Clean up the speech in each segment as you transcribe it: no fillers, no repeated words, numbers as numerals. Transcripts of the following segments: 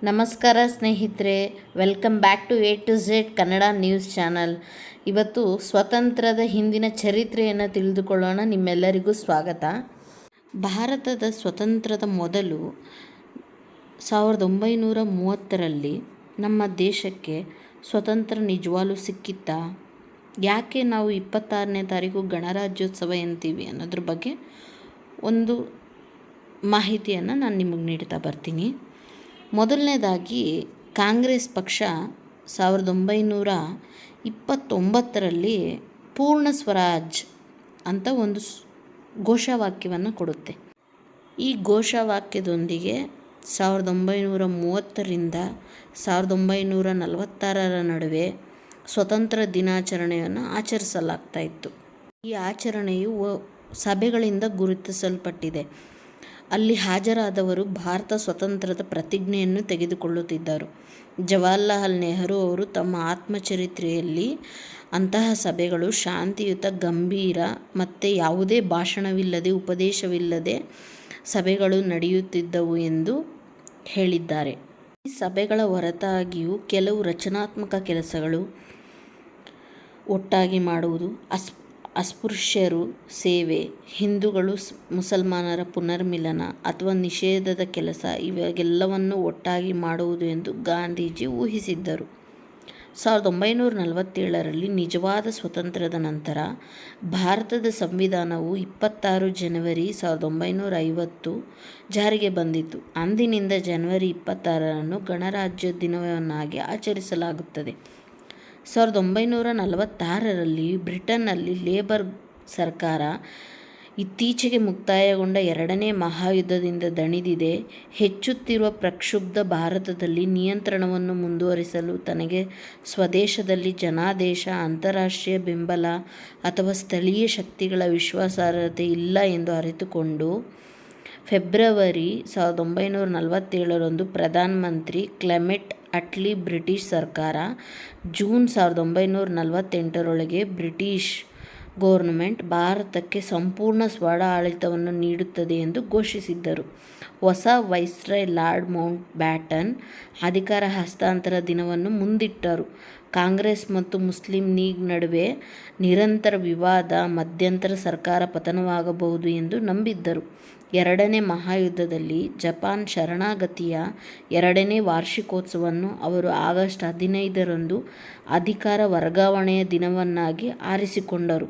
ನಮಸ್ಕಾರ ಸ್ನೇಹಿತರೆ, welcome back to A to Z Kannada news channel. ಇವತ್ತು ಸ್ವತಂತ್ರದ ಹಿಂದಿನ ಚರಿತ್ರೆಯನ್ನು ತಿಳಿದುಕೊಳ್ಳೋಣ. ನಿಮ್ಮೆಲ್ಲರಿಗೂ ಸ್ವಾಗತ. ಭಾರತದ ಸ್ವತಂತ್ರದ ಮೊದಲು 1930ರಲ್ಲಿ ನಮ್ಮ ದೇಶಕ್ಕೆ ಸ್ವತಂತ್ರ ನಿಜವಾಗ್ಲೂ ಸಿಕ್ಕಿತ್ತಾ? ಯಾಕೆ ನಾವು 26ನೇ ತಾರೀಕು ಗಣರಾಜ್ಯೋತ್ಸವ ಅಂತೀವಿ ಅನ್ನೋದ್ರ ಬಗ್ಗೆ ಒಂದು ಮಾಹಿತಿಯನ್ನು ನಾನು ನಿಮಗೆ ನೀಡ್ತಾ ಬರ್ತೀನಿ. ಮೊದಲನೇದಾಗಿ ಕಾಂಗ್ರೆಸ್ ಪಕ್ಷ 1929ರಲ್ಲಿ ಪೂರ್ಣ ಸ್ವರಾಜ್ ಅಂತ ಒಂದು ಘೋಷವಾಕ್ಯವನ್ನು ಕೊಡುತ್ತೆ. ಈ ಘೋಷವಾಕ್ಯದೊಂದಿಗೆ 1930ರಿಂದ 1946ರ ನಡುವೆ ಸ್ವತಂತ್ರ ದಿನಾಚರಣೆಯನ್ನು ಆಚರಿಸಲಾಗ್ತಾ ಇತ್ತು. ಈ ಆಚರಣೆಯು ಸಭೆಗಳಿಂದ ಗುರುತಿಸಲ್ಪಟ್ಟಿದೆ. ಅಲ್ಲಿ ಹಾಜರಾದವರು ಭಾರತ ಸ್ವತಂತ್ರದ ಪ್ರತಿಜ್ಞೆಯನ್ನು ತೆಗೆದುಕೊಳ್ಳುತ್ತಿದ್ದರು. ಜವಾಹರ್ಲಾಲ್ ನೆಹರು ಅವರು ತಮ್ಮ ಆತ್ಮಚರಿತ್ರೆಯಲ್ಲಿ ಅಂತಹ ಸಭೆಗಳು ಶಾಂತಿಯುತ, ಗಂಭೀರ ಮತ್ತು ಯಾವುದೇ ಭಾಷಣವಿಲ್ಲದೆ, ಉಪದೇಶವಿಲ್ಲದೆ ಸಭೆಗಳು ನಡೆಯುತ್ತಿದ್ದವು ಎಂದು ಹೇಳಿದ್ದಾರೆ. ಈ ಸಭೆಗಳ ಹೊರತಾಗಿಯೂ ಕೆಲವು ರಚನಾತ್ಮಕ ಕೆಲಸಗಳು, ಒಟ್ಟಾಗಿ ಮಾಡುವುದು, ಅಸ್ಪೃಶ್ಯರು ಸೇವೆ, ಹಿಂದೂಗಳು ಮುಸಲ್ಮಾನರ ಪುನರ್ಮಿಲನ ಅಥವಾ ನಿಷೇಧದ ಕೆಲಸ ಇವೆಲ್ಲವನ್ನು ಒಟ್ಟಾಗಿ ಮಾಡುವುದು ಎಂದು ಗಾಂಧೀಜಿ ಊಹಿಸಿದ್ದರು. 1947ರಲ್ಲಿ ನಿಜವಾದ ಸ್ವಾತಂತ್ರ್ಯದ ನಂತರ ಭಾರತದ ಸಂವಿಧಾನವು 26 ಜನವರಿ 1950 ಜಾರಿಗೆ ಬಂದಿತು. ಅಂದಿನಿಂದ ಜನವರಿ 26ನ್ನು ಗಣರಾಜ್ಯ ದಿನವನ್ನಾಗಿ ಆಚರಿಸಲಾಗುತ್ತದೆ. 1946ರಲ್ಲಿ ಬ್ರಿಟನ್ನಲ್ಲಿ ಲೇಬರ್ ಸರ್ಕಾರ ಇತ್ತೀಚೆಗೆ ಮುಕ್ತಾಯಗೊಂಡ ಎರಡನೇ ಮಹಾಯುದ್ಧದಿಂದ ದಣಿದಿದೆ. ಹೆಚ್ಚುತ್ತಿರುವ ಪ್ರಕ್ಷುಬ್ಧ ಭಾರತದಲ್ಲಿ ನಿಯಂತ್ರಣವನ್ನು ಮುಂದುವರಿಸಲು ತನಗೆ ಸ್ವದೇಶದಲ್ಲಿ ಜನಾದೇಶ, ಅಂತಾರಾಷ್ಟ್ರೀಯ ಬೆಂಬಲ ಅಥವಾ ಸ್ಥಳೀಯ ಶಕ್ತಿಗಳ ವಿಶ್ವಾಸಾರ್ಹತೆ ಇಲ್ಲ ಎಂದು ಅರಿತುಕೊಂಡು ಫೆಬ್ರವರಿ 1947ರಂದು ಪ್ರಧಾನಮಂತ್ರಿ ಕ್ಲೆಮೆಂಟ್ ಅಟ್ಲಿ ಬ್ರಿಟಿಷ್ ಸರ್ಕಾರ ಜೂನ್ 1948ರೊಳಗೆ ಬ್ರಿಟಿಷ್ ಗೌರ್ನಮೆಂಟ್ ಭಾರತಕ್ಕೆ ಸಂಪೂರ್ಣ ಸ್ವಆಡಳಿತವನ್ನು ನೀಡುತ್ತದೆ ಎಂದು ಘೋಷಿಸಿದ್ದರು. ಹೊಸ ವೈಸ್ರಾಯ್ ಲಾರ್ಡ್ ಮೌಂಟ್ ಬ್ಯಾಟನ್ ಅಧಿಕಾರ ಹಸ್ತಾಂತರ ದಿನವನ್ನು ಮುಂದಿಟ್ಟರು. ಕಾಂಗ್ರೆಸ್ ಮತ್ತು ಮುಸ್ಲಿಂ ಲೀಗ್ ನಡುವೆ ನಿರಂತರ ವಿವಾದ, ಮಧ್ಯಂತರ ಸರ್ಕಾರ ಪತನವಾಗಬಹುದು ಎಂದು ನಂಬಿದ್ದರು. ಎರಡನೇ ಮಹಾಯುದ್ಧದಲ್ಲಿ ಜಪಾನ್ ಶರಣಾಗತಿಯ 2ನೇ ವಾರ್ಷಿಕೋತ್ಸವವನ್ನು ಅವರು ಆಗಸ್ಟ್ 15ರಂದು ಅಧಿಕಾರ ವರ್ಗಾವಣೆಯ ದಿನವನ್ನಾಗಿ ಆರಿಸಿಕೊಂಡರು.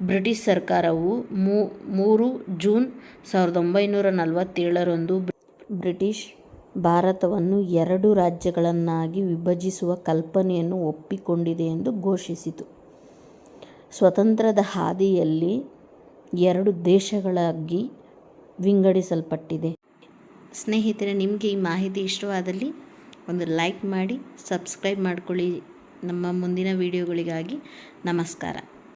ಬ್ರಿಟಿಷ್ ಸರ್ಕಾರವು 3 ಜೂನ್ 1947ರಂದು ಬ್ರಿಟಿಷ್ ಭಾರತವನ್ನು 2 ರಾಜ್ಯಗಳನ್ನಾಗಿ ವಿಭಜಿಸುವ ಕಲ್ಪನೆಯನ್ನು ಒಪ್ಪಿಕೊಂಡಿದೆ ಎಂದು ಘೋಷಿಸಿತು. ಸ್ವತಂತ್ರದ ಹಾದಿಯಲ್ಲಿ 2 ದೇಶಗಳಾಗಿ ವಿಂಗಡಿಸಲ್ಪಟ್ಟಿದೆ. ಸ್ನೇಹಿತರೆ, ನಿಮಗೆ ಈ ಮಾಹಿತಿ ಇಷ್ಟವಾದಲ್ಲಿ ಒಂದು ಲೈಕ್ ಮಾಡಿ, ಸಬ್ಸ್ಕ್ರೈಬ್ ಮಾಡಿಕೊಳ್ಳಿ ನಮ್ಮ ಮುಂದಿನ ವಿಡಿಯೋಗಳಿಗಾಗಿ. ನಮಸ್ಕಾರ.